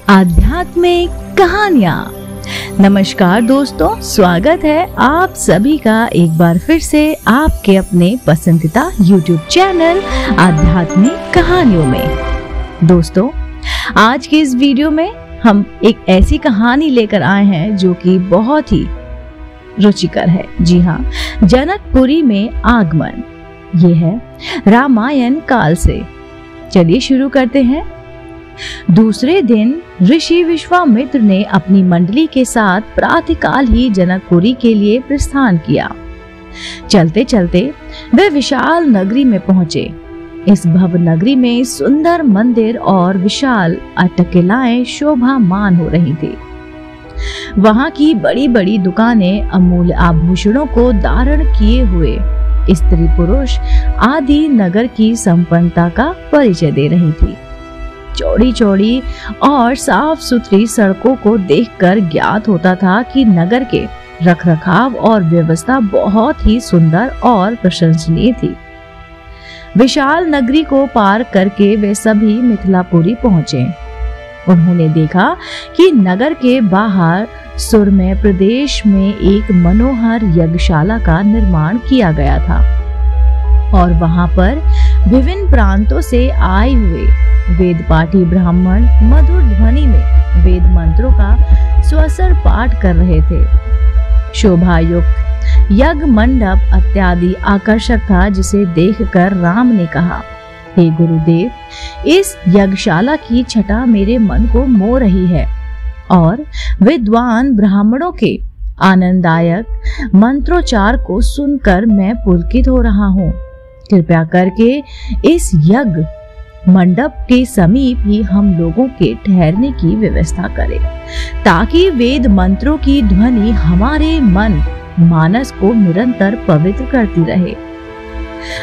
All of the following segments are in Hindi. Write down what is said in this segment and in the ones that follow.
आध्यात्मिक कहानियाँ। नमस्कार दोस्तों, स्वागत है आप सभी का एक बार फिर से आपके अपने पसंदीदा YouTube चैनल आध्यात्मिक कहानियों में। दोस्तों, आज के इस वीडियो में हम एक ऐसी कहानी लेकर आए हैं जो कि बहुत ही रुचिकर है। जी हाँ, जनकपुरी में आगमन। ये है रामायण काल से। चलिए शुरू करते हैं। दूसरे दिन ऋषि विश्वामित्र ने अपनी मंडली के साथ प्रातःकाल ही जनकपुरी के लिए प्रस्थान किया। चलते चलते वे विशाल नगरी में पहुंचे। इस भव्य नगरी में सुंदर मंदिर और विशाल अट्टकिलाएं शोभामान हो रही थी। वहां की बड़ी बड़ी दुकानें अमूल्य आभूषणों को धारण किए हुए स्त्री पुरुष आदि नगर की संपन्नता का परिचय दे रही थी। चौड़ी चौड़ी और साफ सुथरी सड़कों को देखकर ज्ञात होता था कि नगर के रखरखाव और व्यवस्था बहुत ही सुंदर और प्रशंसनीय थी। विशाल नगरी को पार करके वे सभी मिथिलापुरी पहुंचे। उन्होंने देखा कि नगर के बाहर सुरमय प्रदेश में एक मनोहर यज्ञशाला का निर्माण किया गया था और वहां पर विभिन्न प्रांतों से आए हुए वेदपाठी ब्राह्मण मधुर ध्वनि में वेद मंत्रों का स्वसर पाठ कर रहे थे। शोभायुक्त यज्ञ मंडप अत्यादि आकर्षक था, जिसे देखकर राम ने कहा, हे गुरुदेव, इस यज्ञशाला की छटा मेरे मन को मोह रही है और विद्वान ब्राह्मणों के आनंददायक मंत्रोच्चार को सुनकर मैं पुलकित हो रहा हूँ। कृपया करके इस यज्ञ मंडप के समीप ही हम लोगों के ठहरने की व्यवस्था करें, ताकि वेद मंत्रों की ध्वनि हमारे मन मानस को निरंतर पवित्र करती रहे।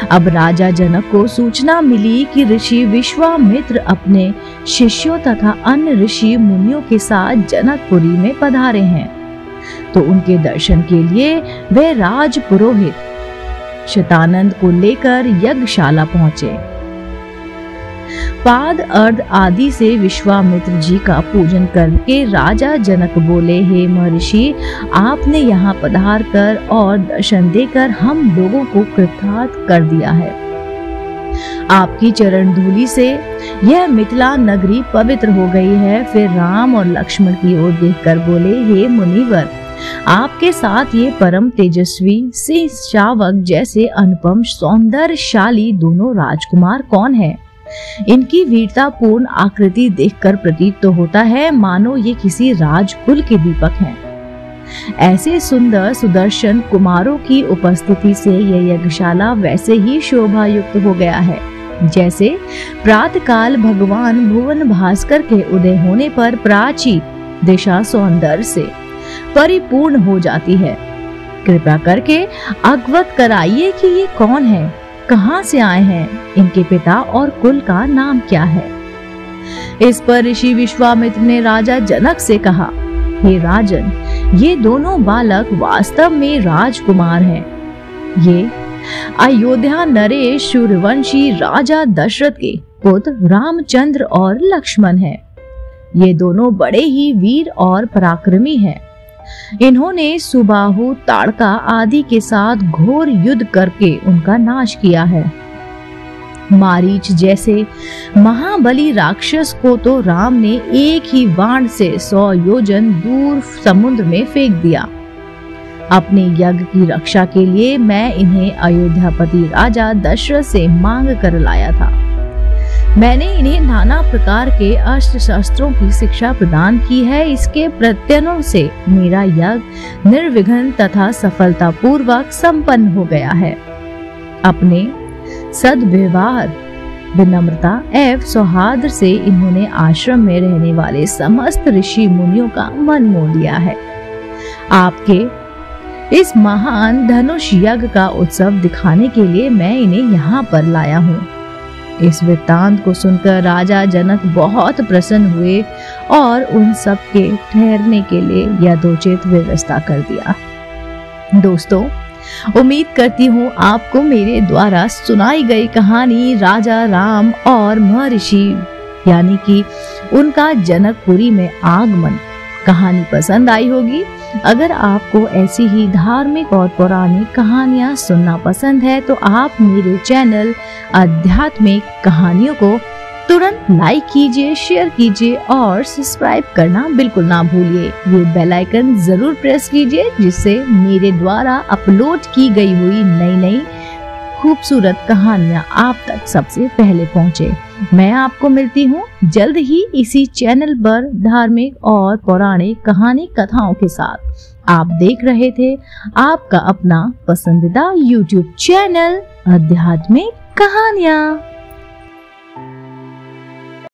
अब राजा जनक को सूचना मिली कि ऋषि विश्वामित्र अपने शिष्यों तथा अन्य ऋषि मुनियों के साथ जनकपुरी में पधारे हैं, तो उनके दर्शन के लिए वे राज पुरोहित शतानंद को लेकर यज्ञशाला पहुंचे। पाद अर्ध आदि से विश्वामित्र जी का पूजन करके राजा जनक बोले, हे महर्षि, आपने यहाँ पधार कर और दर्शन देकर हम लोगों को कृतार्थ कर दिया है। आपकी चरण धूलि से यह मिथिला नगरी पवित्र हो गई है। फिर राम और लक्ष्मण की ओर देखकर बोले, हे मुनिवर, आपके साथ ये परम तेजस्वी सिंह शावक जैसे अनुपम सौंदर्यशाली दोनों राजकुमार कौन है? इनकी वीरतापूर्ण आकृति देखकर प्रतीत तो होता है मानो ये किसी राजकुल के दीपक हैं। ऐसे सुंदर सुदर्शन कुमारों की उपस्थिति से यह यज्ञशाला वैसे ही शोभा युक्त हो गया है, जैसे प्रातःकाल भगवान भुवन भास्कर के उदय होने पर प्राची दिशा सौंदर्य से परिपूर्ण हो जाती है। कृपया करके अवगत कराइए कि ये कौन है, कहाँ से आए हैं, इनके पिता और कुल का नाम क्या है। इस पर ऋषि विश्वामित्र ने राजा जनक से कहा, हे राजन, ये दोनों बालक वास्तव में राजकुमार हैं। ये अयोध्या नरेश सूर्यवंशी राजा दशरथ के पुत्र रामचंद्र और लक्ष्मण हैं। ये दोनों बड़े ही वीर और पराक्रमी हैं। इन्होंने सुबाहु, ताड़का आदि के साथ घोर युद्ध करके उनका नाश किया है। मारीच जैसे महाबली राक्षस को तो राम ने एक ही बाण से 100 योजन दूर समुद्र में फेंक दिया। अपने यज्ञ की रक्षा के लिए मैं इन्हें अयोध्यापति राजा दशरथ से मांग कर लाया था। मैंने इन्हें नाना प्रकार के अस्त्र शस्त्रों की शिक्षा प्रदान की है। इसके प्रत्यनों से मेरा यज्ञ निर्विघ्न तथा सफलता पूर्वक संपन्न हो गया है। अपने सद्व्यवहार, विनम्रता एवं सौहार्द से इन्होंने आश्रम में रहने वाले समस्त ऋषि मुनियों का मन मोह लिया है। आपके इस महान धनुष यज्ञ का उत्सव दिखाने के लिए मैं इन्हें यहाँ पर लाया हूँ। इस वृत्तांत को सुनकर राजा जनक बहुत प्रसन्न हुए और उन सब के ठहरने के लिए यथोचित व्यवस्था कर दिया। दोस्तों, उम्मीद करती हूँ आपको मेरे द्वारा सुनाई गई कहानी राजा राम और महर्षि यानी कि उनका जनकपुरी में आगमन कहानी पसंद आई होगी। अगर आपको ऐसी ही धार्मिक और पौराणिक कहानियां सुनना पसंद है तो आप मेरे चैनल आध्यात्मिक कहानियों को तुरंत लाइक कीजिए, शेयर कीजिए और सब्सक्राइब करना बिल्कुल ना भूलिए। ये बेल आइकन जरूर प्रेस कीजिए जिससे मेरे द्वारा अपलोड की गई हुई नई नई खूबसूरत कहानियां आप तक सबसे पहले पहुंचे। मैं आपको मिलती हूं जल्द ही इसी चैनल पर धार्मिक और पौराणिक कहानी कथाओं के साथ। आप देख रहे थे आपका अपना पसंदीदा YouTube चैनल आध्यात्मिक कहानियां।